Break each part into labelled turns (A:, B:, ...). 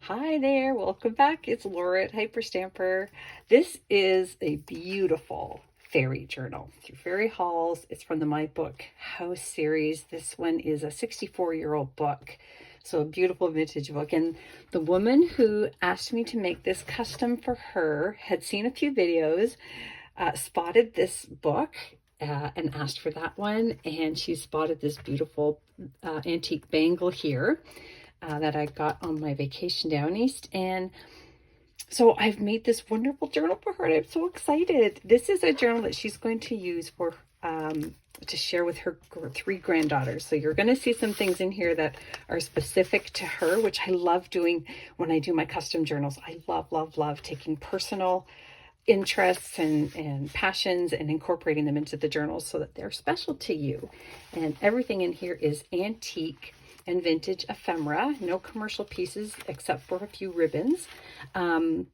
A: Hi there, welcome back. It's Laura at Hyperstamper. This is a beautiful fairy journal through fairy halls. It's from the My Book House series. This one is a 64-year-old book, so a beautiful vintage book. And the woman who asked me to make this custom for her had seen a few videos, spotted this book, and asked for that one. And she spotted this beautiful antique bangle here that I got on my vacation down east. And so I've made this wonderful journal for her, and I'm so excited. This is a journal that she's going to use for to share with her three granddaughters. So you're going to see some things in here that are specific to her, which I love doing when I do my custom journals. I love taking personal interests and passions and incorporating them into the journals so that they're special to you. And everything in here is antique and vintage ephemera, no commercial pieces except for a few ribbons. And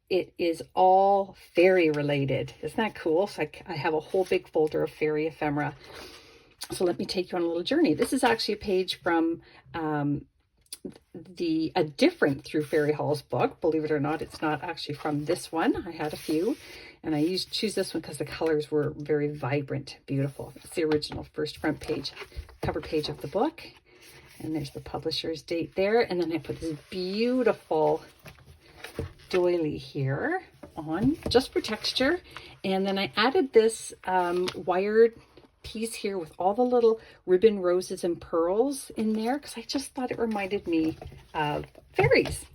A: it is all fairy related. Isn't that cool? So I have a whole big folder of fairy ephemera. So let me take you on a little journey. This is actually a page from a different Through Fairy Halls book. Believe it or not, it's not actually from this one. I had a few, and I choose this one because the colors were very vibrant, beautiful. It's the original first front page, cover page of the book. And there's the publisher's date there. And then I put this beautiful doily here on just for texture. And then I added this wired piece here with all the little ribbon roses and pearls in there because I just thought it reminded me of fairies.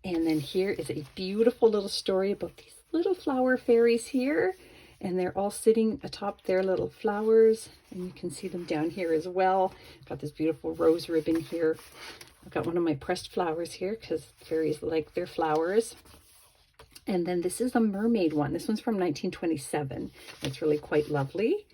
A: And then here is a beautiful little story about these little flower fairies here, and they're all sitting atop their little flowers, and you can see them down here as well. I've got this beautiful rose ribbon here. I've got one of my pressed flowers here because fairies like their flowers. And then this is a mermaid one. This one's from 1927. It's really quite lovely.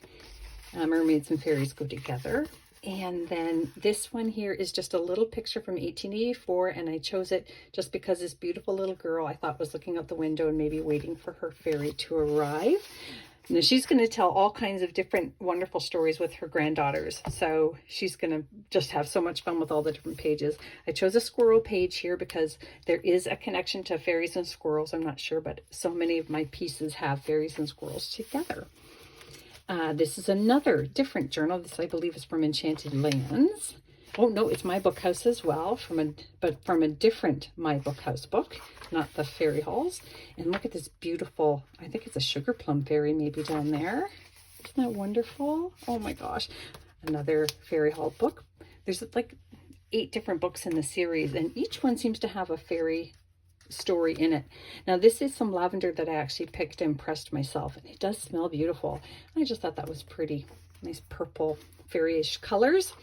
A: Mermaids and fairies go together. And then this one here is just a little picture from 1884, and I chose it just because this beautiful little girl I thought was looking out the window and maybe waiting for her fairy to arrive. Now she's going to tell all kinds of different wonderful stories with her granddaughters, so she's going to just have so much fun with all the different pages. I chose a squirrel page here because there is a connection to fairies and squirrels. I'm not sure, but so many of my pieces have fairies and squirrels together. This is another different journal. This, I believe, is from Enchanted Lands. Oh, no, it's My Book House as well, but from a different My Book House book, not the Fairy Halls. And look at this beautiful, I think it's a sugar plum fairy maybe down there. Isn't that wonderful? Oh my gosh. Another Fairy Hall book. There's like 8 different books in the series, and each one seems to have a fairy story in it. Now this is some lavender that I actually picked and pressed myself, and it does smell beautiful. I just thought that was pretty. Nice purple fairyish colors.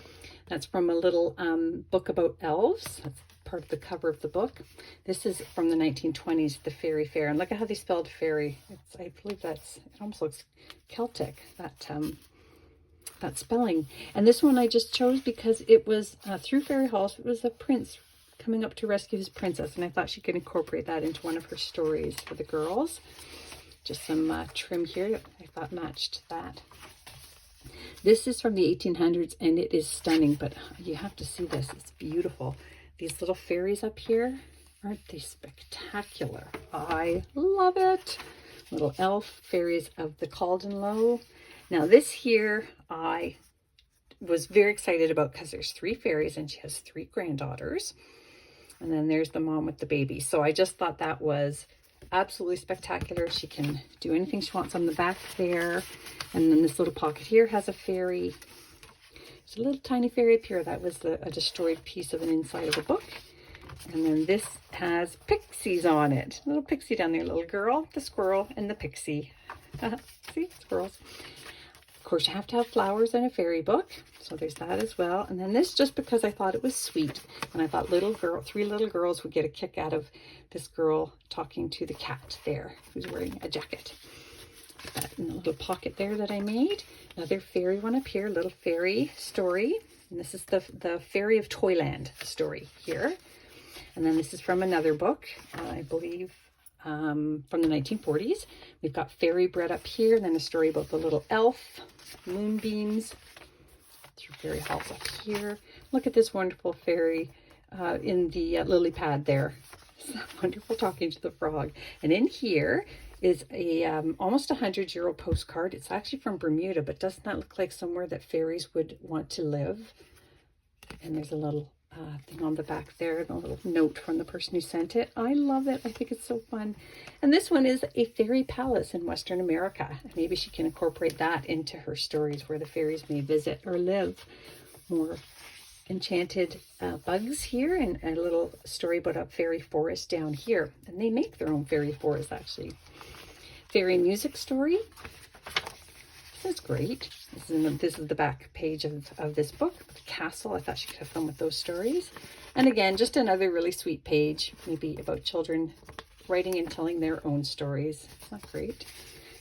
A: That's from a little book about elves. That's part of the cover of the book. This is from the 1920s, the Fairy Fair, and look at how they spelled fairy. I believe it almost looks Celtic, that spelling. And this one I just chose because it was Through Fairy Halls. It was a prince coming up to rescue his princess, and I thought she could incorporate that into one of her stories for the girls. Just some trim here I thought matched that. This is from the 1800s, and it is stunning, but you have to see this. It's beautiful. These little fairies up here, aren't they spectacular? I love it. Little elf fairies of the Calden Low. Now this here I was very excited about because there's 3 fairies and she has 3 granddaughters. And then there's the mom with the baby. So I just thought that was absolutely spectacular. She can do anything she wants on the back there. And then this little pocket here has a fairy. There's a little tiny fairy up here. That was a destroyed piece of an inside of a book. And then this has pixies on it. Little pixie down there, little girl, the squirrel, and the pixie. See, squirrels. Of course, you have to have flowers in a fairy book, so there's that as well. And then this, just because I thought it was sweet, and I thought 3 little girls would get a kick out of this girl talking to the cat there, who's wearing a jacket. Put that in the little pocket there that I made. Another fairy one up here, little fairy story. And this is the Fairy of Toyland story here. And then this is from another book, I believe, from the 1940s. We've got Fairy Bread up here, and then a story about the little elf, moonbeams, Through Fairy Halls up here. Look at this wonderful fairy in the lily pad there. Isn't that wonderful, talking to the frog? And in here is a almost 100-year-old postcard. It's actually from Bermuda, but doesn't that look like somewhere that fairies would want to live? And there's a little thing on the back there, a little note from the person who sent it. I love it. I think it's so fun. And this one is a fairy palace in Western America. Maybe she can incorporate that into her stories where the fairies may visit or live. More enchanted bugs here, and a little story about a fairy forest down here. And they make their own fairy forest, actually. Fairy music story. That's great. This is the back page of this book. The castle. I thought she could have fun with those stories. And again, just another really sweet page, maybe about children writing and telling their own stories. Isn't that great?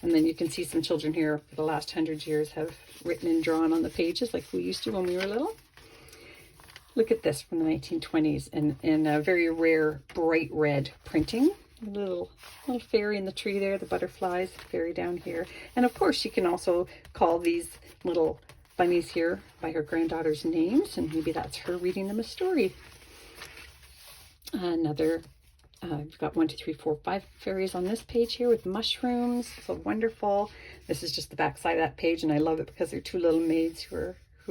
A: And then you can see some children here for the last 100 years have written and drawn on the pages like we used to when we were little. Look at this from the 1920s in a very rare bright red printing. A little fairy in the tree there, the butterflies, fairy down here. And of course, you can also call these little bunnies here by her granddaughter's names, and maybe that's her reading them a story. Another, we've got 1, 2, 3, 4, 5 fairies on this page here with mushrooms. So wonderful. This is just the back side of that page, and I love it because they're two little maids who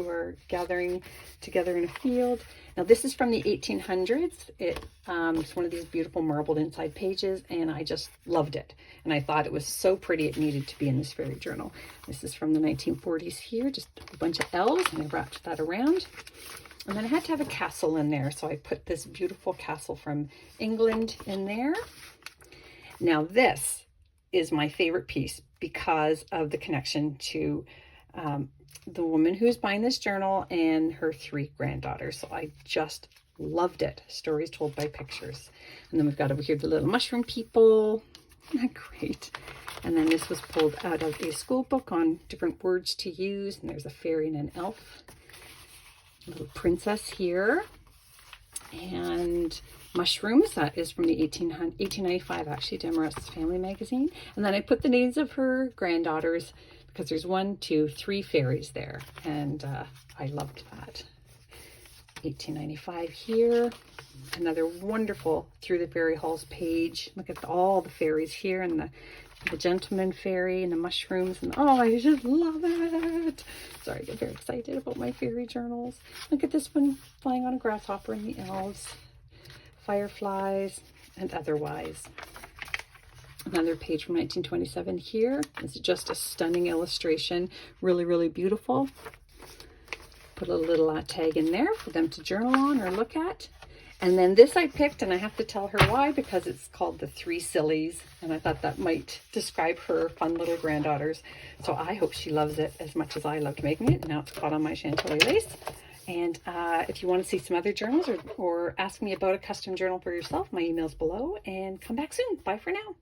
A: are gathering together in a field. Now this is from the 1800s. It's one of these beautiful marbled inside pages, and I just loved it. And I thought it was so pretty it needed to be in this fairy journal. This is from the 1940s here, just a bunch of elves, and I wrapped that around. And then I had to have a castle in there, so I put this beautiful castle from England in there. Now this is my favorite piece because of the connection to the woman who's buying this journal and her 3 granddaughters. So I just loved it. Stories told by pictures. And then we've got over here the little mushroom people. Isn't that great? And then this was pulled out of a school book on different words to use. And there's a fairy and an elf. A little princess here. And mushrooms. That is from the 1895, actually, Demarest's Family Magazine. And then I put the names of her granddaughters, because there's 1, 2, 3 fairies there, and I loved that. 1895 here. Another wonderful Through the Fairy Halls page. Look at all the fairies here, and the gentleman fairy and the mushrooms, and oh, I just love it. Sorry, I get very excited about my fairy journals. Look at this one flying on a grasshopper and the elves, fireflies, and otherwise. Another page from 1927 here. It's just a stunning illustration. Really, really beautiful. Put a little tag in there for them to journal on or look at. And then this I picked, and I have to tell her why, because it's called The 3 Sillies. And I thought that might describe her fun little granddaughters. So I hope she loves it as much as I loved making it. Now it's caught on my Chantilly lace. And if you want to see some other journals or ask me about a custom journal for yourself, my email's below. And come back soon. Bye for now.